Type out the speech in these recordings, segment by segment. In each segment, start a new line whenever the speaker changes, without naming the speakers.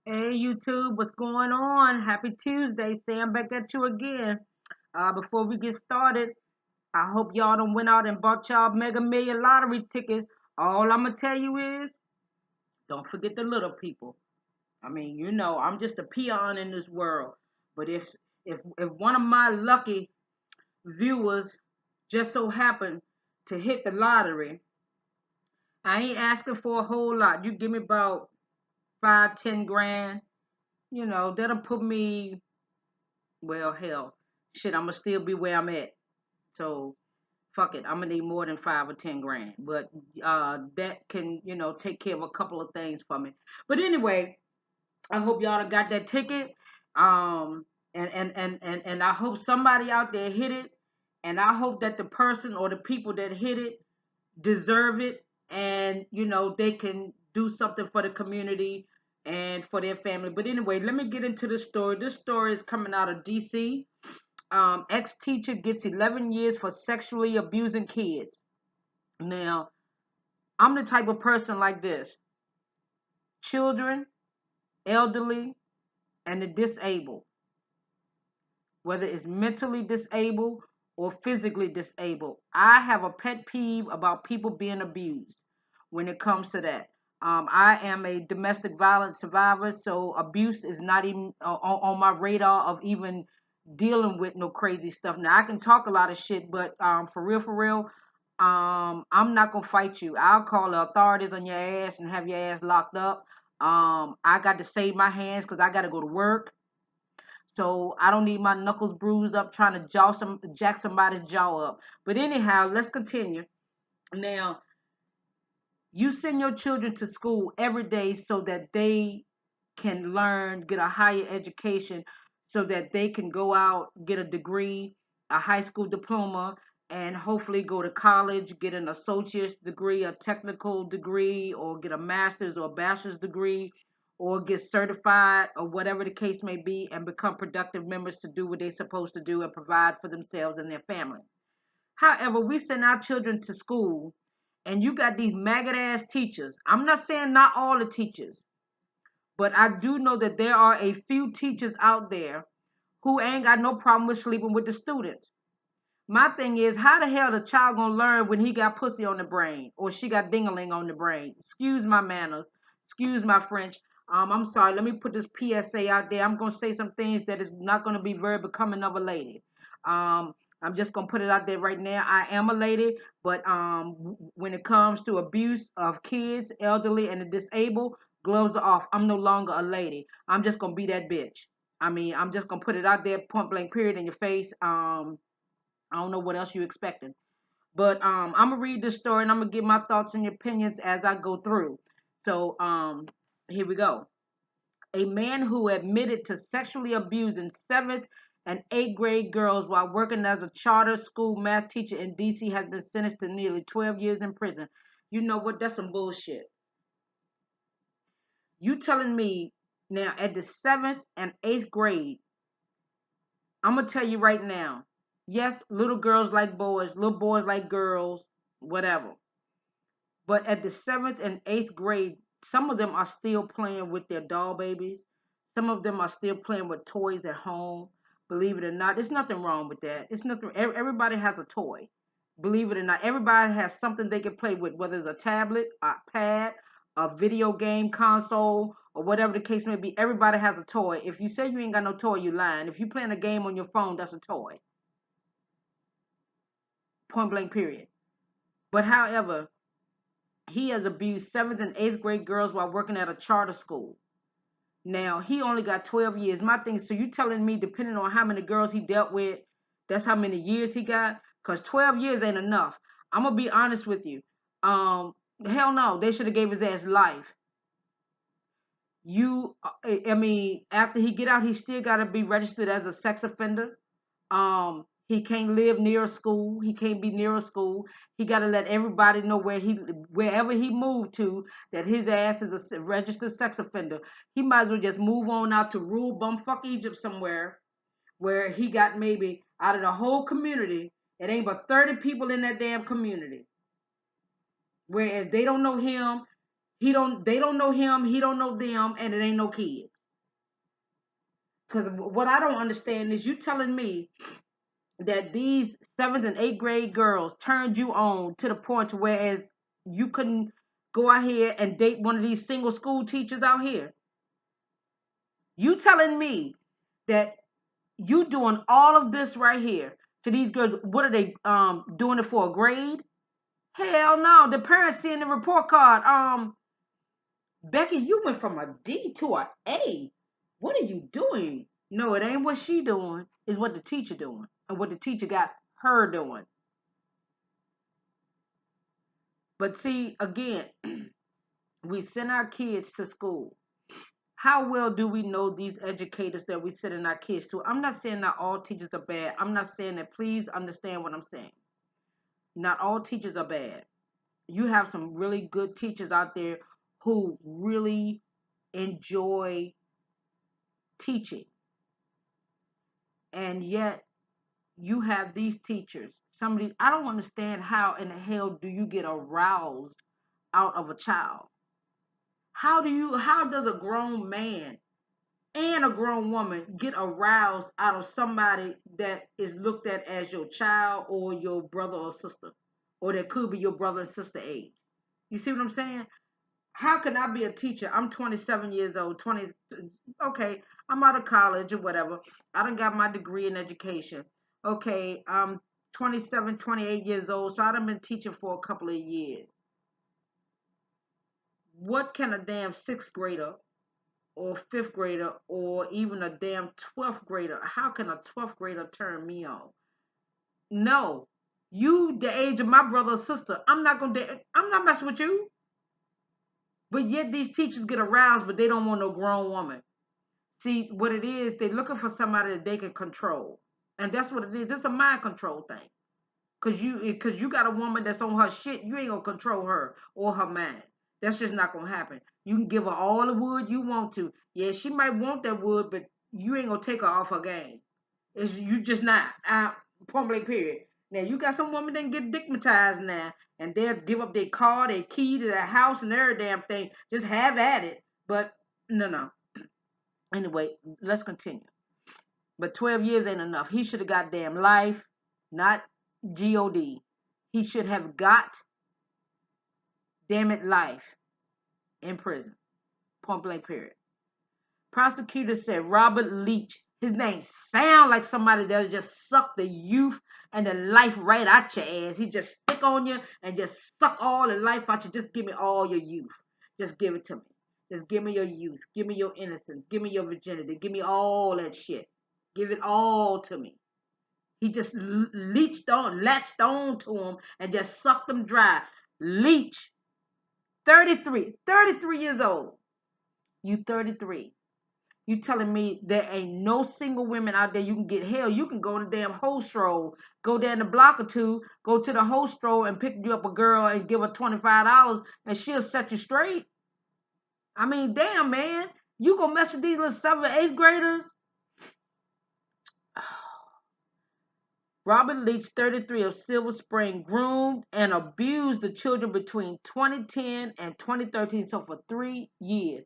Hey YouTube, what's going on? Happy Tuesday. Sam back at you again. Before we get started, I hope y'all done went out and bought y'all Mega Million lottery tickets. All I'm gonna tell you is, don't forget the little people. I mean, I'm just a peon in this world. But if one of my lucky viewers just so happened to hit the lottery, I ain't asking for a whole lot. You give me about 5, 10 grand. That'll put me. Well, hell, shit, I'ma still be where I'm at. So fuck it, I'm gonna need more than 5 or 10 grand. But that can, take care of a couple of things for me. But anyway, I hope y'all done got that ticket. Um, and I hope somebody out there hit it. And I hope that the person or the people that hit it deserve it, and they can do something for the community and for their family. But anyway, let me get into the story. This story is coming out of DC. Ex-teacher gets 11 years for sexually abusing kids. Now, I'm the type of person like this: children, elderly, and the disabled, whether it's mentally disabled or physically disabled. I have a pet peeve about people being abused when it comes to that. I am a domestic violence survivor, so abuse is not even on my radar of even dealing with no crazy stuff. Now, I can talk a lot of shit, but for real, I'm not gonna fight you. I'll call the authorities on your ass and have your ass locked up. I got to save my hands because I got to go to work. So I don't need my knuckles bruised up trying to jack somebody's jaw up. But anyhow, let's continue. Now, you send your children to school every day so that they can learn, get a higher education, so that they can go out, get a degree, a high school diploma, and hopefully go to college, get an associate's degree, a technical degree, or get a master's or a bachelor's degree, or get certified, or whatever the case may be, and become productive members to do what they're supposed to do and provide for themselves and their family. However, we send our children to school, and you got these maggot ass teachers. I'm not saying not all the teachers, but I do know that there are a few teachers out there who ain't got no problem with sleeping with the students. My thing is, how the hell the child gonna learn when he got pussy on the brain or she got dingaling on the brain? Excuse my manners, excuse my French. I'm sorry. Let me put this PSA out there. I'm gonna say some things that is not gonna be very becoming of a lady. I'm just gonna put it out there right now. I am a lady, but when it comes to abuse of kids, elderly, and the disabled, gloves are off. I'm no longer a lady. I'm just gonna be that bitch. I mean, I'm just gonna put it out there, point blank, period, in your face. I don't know what else you expecting. But I'm gonna read this story and I'm gonna give my thoughts and opinions as I go through. So here we go. A man who admitted to sexually abusing seventh and eighth grade girls while working as a charter school math teacher in DC has been sentenced to nearly 12 years in prison. You know what? That's some bullshit. You telling me now at the seventh and eighth grade, I'm gonna tell you right now. Yes, little girls like boys, little boys like girls, whatever. But at the seventh and eighth grade, some of them are still playing with their doll babies. Some of them are still playing with toys at home. Believe it or not, there's nothing wrong with that. It's nothing. Everybody has a toy. Believe it or not, everybody has something they can play with, whether it's a tablet, a pad, a video game console, or whatever the case may be. Everybody has a toy. If you say you ain't got no toy, you lying. If you playing a game on your phone, that's a toy. Point blank. Period. But however, he has abused seventh and eighth grade girls while working at a charter school. Now, he only got 12 years. My thing is, so you telling me, depending on how many girls he dealt with, that's how many years he got? Because 12 years ain't enough. I'm going to be honest with you. Um, Hell no, they should have gave his ass life. I mean, after he get out, he still got to be registered as a sex offender. He can't live near a school. He can't be near a school. He got to let everybody know wherever he moved to, that his ass is a registered sex offender. He might as well just move on out to rural bumfuck Egypt somewhere, where he got maybe out of the whole community, it ain't but 30 people in that damn community. Whereas they don't know him, they don't know him, he don't know them, and it ain't no kids. Because what I don't understand is you telling me that these 7th and 8th grade girls turned you on to the point to whereas you couldn't go out here and date one of these single school teachers out here. You telling me that you doing all of this right here to these girls? What are they doing it for a grade? Hell no. The parents seeing the report card. Becky, you went from a D to a A. What are you doing? No, it ain't what she doing. It's what the teacher doing. And what the teacher got her doing. But see, again, we send our kids to school. How well do we know these educators that we sending our kids to? I'm not saying that all teachers are bad. I'm not saying that. Please understand what I'm saying. Not all teachers are bad. You have some really good teachers out there who really enjoy teaching. And yet you have these teachers. Somebody, I don't understand how in the hell do you get aroused out of a child? How does a grown man and a grown woman get aroused out of somebody that is looked at as your child or your brother or sister, or that could be your brother and sister age? You see what I'm saying? How can I be a teacher? I'm 27 years old, 20, okay, I'm out of college or whatever. I done got my degree in education. Okay, I'm 27, 28 years old, so I done been teaching for a couple of years. What can a damn sixth grader or fifth grader or even a damn 12th grader, how can a 12th grader turn me on? No. You the age of my brother or sister, I'm not messing with you. But yet these teachers get aroused, but they don't want no grown woman. See what it is, they're looking for somebody that they can control. And that's what it is. It's a mind control thing. Cause you got a woman that's on her shit, you ain't gonna control her or her mind. That's just not gonna happen. You can give her all the wood you want to. Yeah, she might want that wood, but you ain't gonna take her off her game. It's you just not. Point blank period. Now you got some women that get digmatized now, and they'll give up their car, their key to their house, and every damn thing. Just have at it. But no, no. Anyway, let's continue. But 12 years ain't enough. He should have got damn life, not God. He should have got, damn it, life in prison. Point blank period. Prosecutor said Robert Leach. His name sound like somebody that'll just suck the youth and the life right out your ass. He just stick on you and just suck all the life out you. Just give me all your youth. Just give it to me. Just give me your youth. Give me your innocence. Give me your virginity. Give me all that shit. Give it all to me. He just latched on to him and just sucked them dry. Leach, 33 years old. You 33. You telling me there ain't no single women out there you can get? Hell, you can go in the damn Hostro, go down the block or two, go to the Hostro and pick you up a girl and give her $25 and she'll set you straight. I mean, damn, man. You gonna mess with these little 7th, 8th graders? Robert Leach, 33, of Silver Spring, groomed and abused the children between 2010 and 2013, so for 3 years.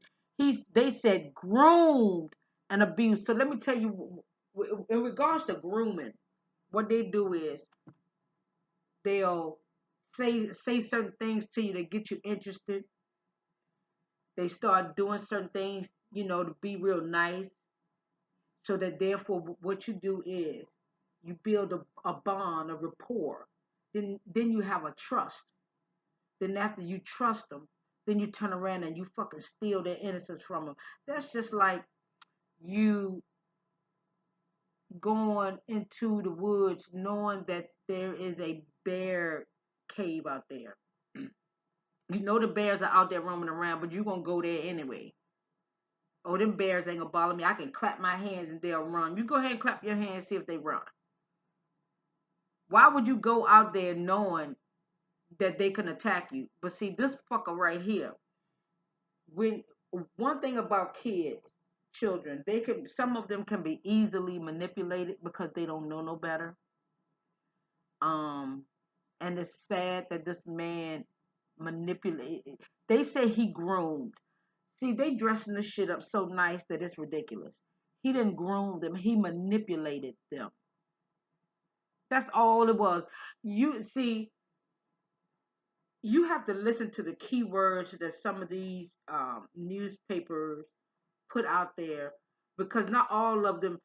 They said groomed and abused. So let me tell you, in regards to grooming, what they do is they'll say certain things to you that get you interested. They start doing certain things, to be real nice, so that therefore what you do is you build a bond, a rapport. Then you have a trust. Then after you trust them, then you turn around and you fucking steal their innocence from them. That's just like you going into the woods knowing that there is a bear cave out there. You know the bears are out there roaming around, but you're going to go there anyway. Oh, them bears ain't going to bother me. I can clap my hands and they'll run. You go ahead and clap your hands, see if they run. Why would you go out there knowing that they can attack you? But see, this fucker right here, when one thing about children, some of them can be easily manipulated because they don't know no better. And it's sad that this man manipulated. They say he groomed. See, they dressing this shit up so nice that it's ridiculous. He didn't groom them. He manipulated them. That's all it was. You see, you have to listen to the keywords that some of these newspapers put out there, because not all of them,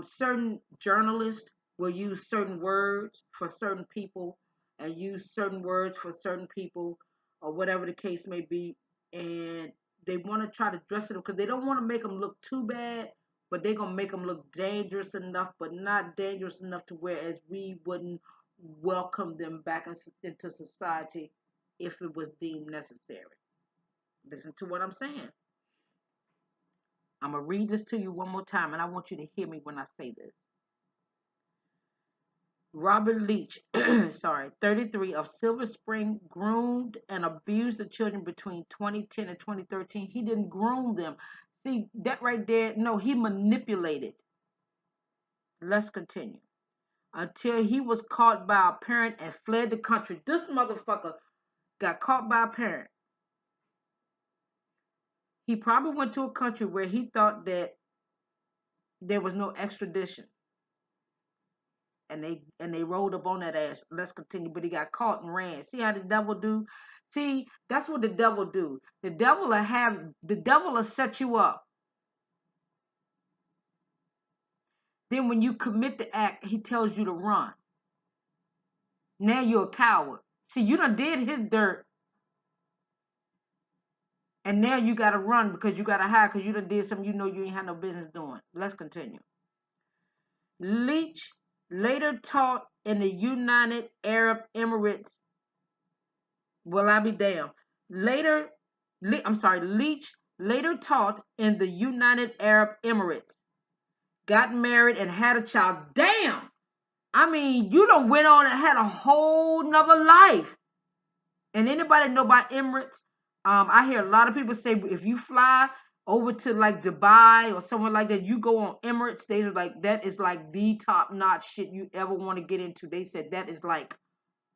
certain journalists will use certain words for certain people and use certain words for certain people, or whatever the case may be. And they want to try to dress it up because they don't want to make them look too bad, but they're going to make them look dangerous enough, but not dangerous enough to whereas we wouldn't welcome them back into society if it was deemed necessary. Listen to what I'm saying. I'm going to read this to you one more time, and I want you to hear me when I say this. Robert Leach, sorry, 33, of Silver Spring, groomed and abused the children between 2010 and 2013. He didn't groom them. See, that right there, no, he manipulated. Let's continue. Until he was caught by a parent and fled the country. This motherfucker got caught by a parent. He probably went to a country where he thought that there was no extradition. And they rolled up on that ass. Let's continue. But he got caught and ran. See how the devil do? See, that's what the devil do. The devil will set you up. Then when you commit the act, he tells you to run. Now you're a coward. See, you done did his dirt, and now you gotta run because you gotta hide because you done did something you know you ain't had no business doing. Let's continue. Leach later taught in the United Arab Emirates. Well, I'll be damned. Later, Leach later taught in the United Arab Emirates, got married and had a child. Damn! I mean, you done went on and had a whole nother life. And anybody know about Emirates? I hear a lot of people say if you fly over to like Dubai or somewhere like that, you go on Emirates, they are like, that is like the top notch shit you ever want to get into. They said that is like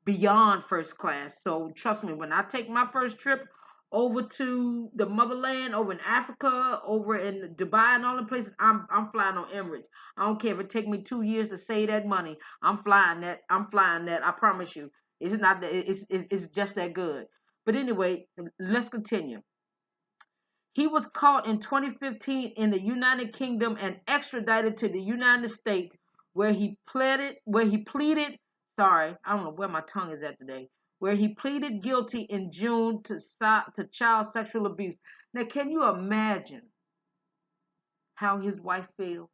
beyond first class. So trust me, when I take my first trip over to the motherland, over in Africa, over in Dubai and all the places, I'm flying on Emirates. I don't care if it take me 2 years to save that money. I'm flying that. I'm flying that. I promise you. It's not. It's just that good. But anyway, let's continue. He was caught in 2015 in the United Kingdom and extradited to the United States, where he pleaded. Sorry, I don't know where my tongue is at today. Where he pleaded guilty in June to child sexual abuse. Now, can you imagine how his wife feels?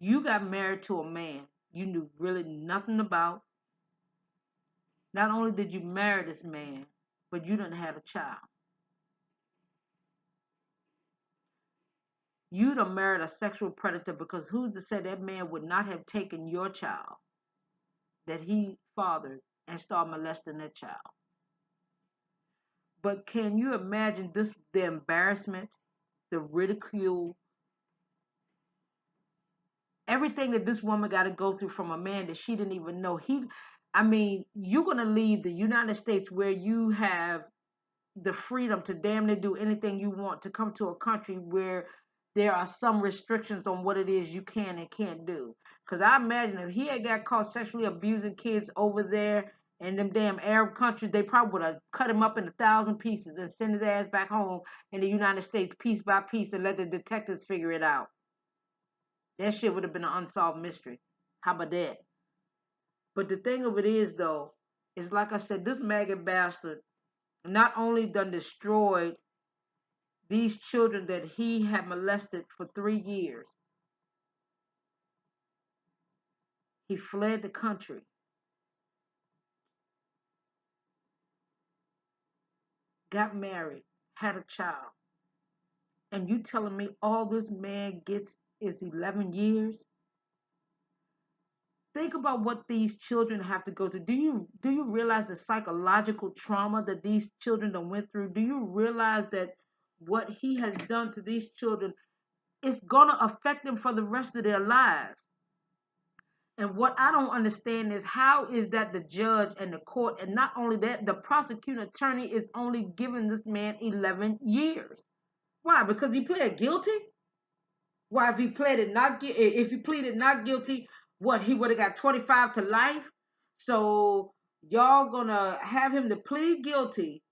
You got married to a man you knew really nothing about. Not only did you marry this man, but you didn't have a child. You done married a sexual predator, because who's to say that man would not have taken your child that he fathered and started molesting that child? But can you imagine the embarrassment, the ridicule, everything that this woman got to go through from a man that she didn't even know? You're going to leave the United States where you have the freedom to damn near do anything you want, to come to a country where there are some restrictions on what it is you can and can't do. Because I imagine if he had got caught sexually abusing kids over there in them damn Arab countries, they probably would have cut him up in 1,000 pieces and sent his ass back home in the United States piece by piece and let the detectives figure it out. That shit would have been an unsolved mystery. How about that? But the thing of it is, though, is like I said, this maggot bastard not only done destroyed these children that he had molested for 3 years, he fled the country, got married, had a child. And you telling me all this man gets is 11 years? Think about what these children have to go through. Do you realize the psychological trauma that these children done went through? Do you realize that what he has done to these children is gonna affect them for the rest of their lives? And what I don't understand is, how is that the judge and the court, and not only that, the prosecuting attorney is only giving this man 11 years? Why? Because he pled guilty? Why, if he pleaded not if he pleaded not guilty, what, he would have got 25 to life. So y'all gonna have him to plead guilty.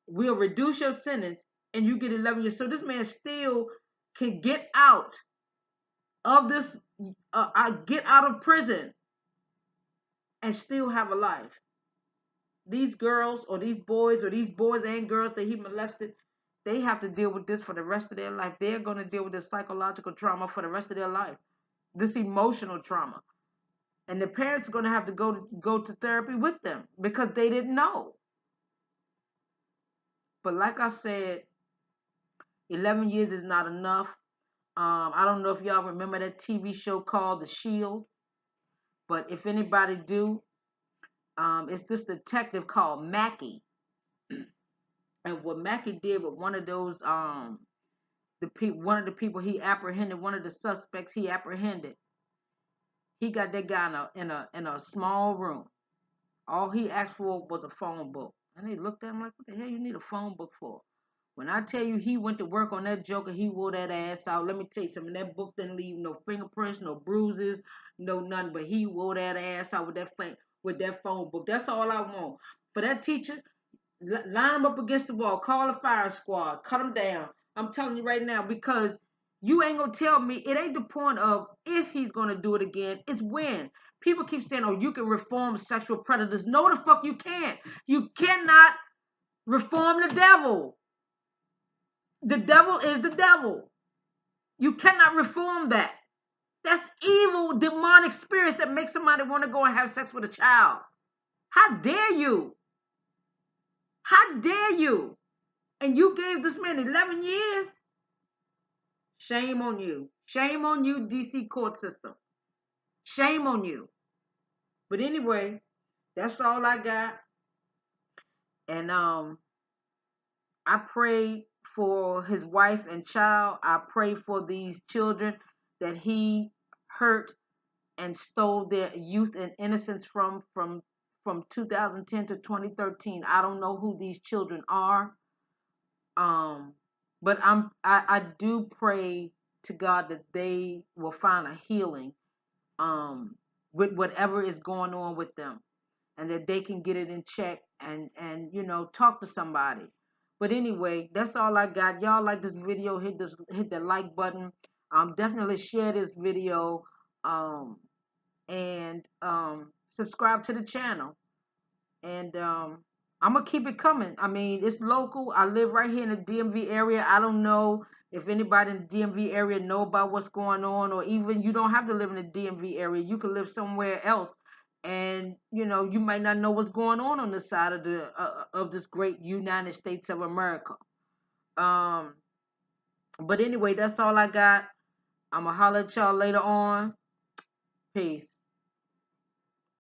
We'll reduce your sentence, and you get 11 years. So this man still can get out of this, get out of prison, and still have a life. These girls or these boys and girls that he molested, they have to deal with this for the rest of their life. They're going to deal with this psychological trauma for the rest of their life, this emotional trauma. And the parents are going to have to go to therapy with them because they didn't know. But like I said, 11 years is not enough. I don't know if y'all remember that TV show called The Shield, but if anybody do, it's this detective called Mackey. And what Mackey did with one of those, one of the people he apprehended, one of the suspects he apprehended, he got that guy in a small room. All he asked for was a phone book, and they looked at him like, "What the hell you need a phone book for?" When I tell you he went to work on that joker, he wore that ass out. Let me tell you something. That book didn't leave no fingerprints, no bruises, no nothing. But he wore that ass out with that phone book. That's all I want for that teacher. Line them up against the wall. Call a fire squad. Cut them down. I'm telling you right now, because you ain't gonna tell me, it ain't the point of if he's gonna do it again. It's when. People keep saying, "Oh, you can reform sexual predators." No, the fuck you can't. You cannot reform the devil. The devil is the devil. You cannot reform that. That's evil, demonic spirits that make somebody want to go and have sex with a child. How dare you? How dare you? And you gave this man 11 years? Shame on you. Shame on you, DC court system. Shame on you. But anyway, that's all I got. And I pray for his wife and child. I pray for these children that he hurt and stole their youth and innocence from 2010 to 2013. I don't know who these children are. But I do pray to God that they will find a healing with whatever is going on with them, and that they can get it in check and talk to somebody. But anyway, that's all I got. Y'all like this video, hit the like button. Definitely share this video, and subscribe to the channel. And I'm gonna keep it coming. I mean, it's local. I live right here in the DMV area. I don't know if anybody in the DMV area know about what's going on, or even you don't have to live in the DMV area. You can live somewhere else, and you might not know what's going on this side of this great United States of America. Um, but anyway, that's all I got. I'm gonna holler at y'all later on. Peace.